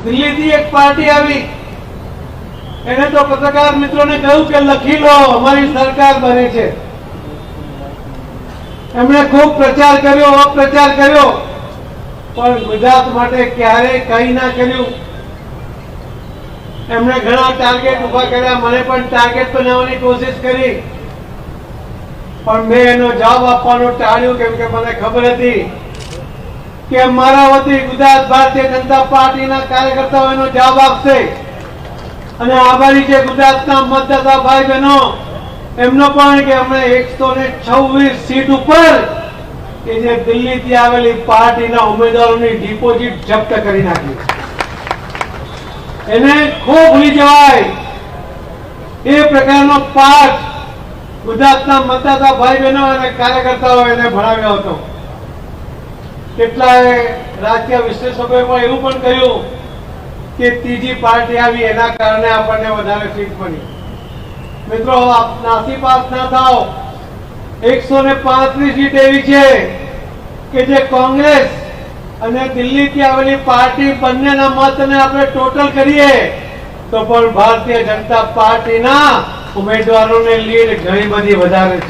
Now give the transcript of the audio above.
દિલ્હીથી એક પાર્ટી આવી, એને તો પત્રકાર મિત્રોને કહ્યું કે લખી લો અમારી સરકાર બની છે. એમણે ખૂબ પ્રચાર કર્યો, અપપ્રચાર કર્યો, પણ ગુજરાત માટે ક્યારેય કંઈ ના કર્યું. એમણે ઘણા ટાર્ગેટ ઉભા કર્યા, મને પણ ટાર્ગેટ બનાવવાની કોશિશ કરી, પણ મેં એનો જવાબ આપવાનું ટાળ્યું, કેમ કે મને ખબર હતી કે મારા વતી ગુજરાત ભારતીય જનતા પાર્ટીના કાર્યકર્તાઓ એનો જવાબ આપશે. અને આભારી છે ગુજરાતના મતદાતા ભાઈ બહેનો એમનો પણ કે અમે 126 સીટ ઉપર કે જે દિલ્હીથી આવેલી પાર્ટીના ઉમેદવારોની ડિપોઝિટ જપ્ત કરી નાખી. એને ખૂબ ભૂલી જવાય એ પ્રકારનો પાઠ ગુજરાતના મતદાતા ભાઈ બહેનો અને કાર્યકર્તાઓ એને ભણાવ્યો હતો. કેટલાય રાજકીય વિશ્લેષકોએ પણ એવું પણ કહ્યું કે ત્રીજી પાર્ટી આવી એના કારણે આપણને વધારે સીટ મળી. મિત્રો, આપ નાસીપાસ ના થાઓ. 135 સીટ એવી છે કે જે કોંગ્રેસ અને દિલ્હીથી આવેલી પાર્ટી બંનેના મતને આપણે ટોટલ કરીએ તો પણ ભારતીય જનતા પાર્ટીના ઉમેદવારોને લીડ ઘણી બધી વધારે છે.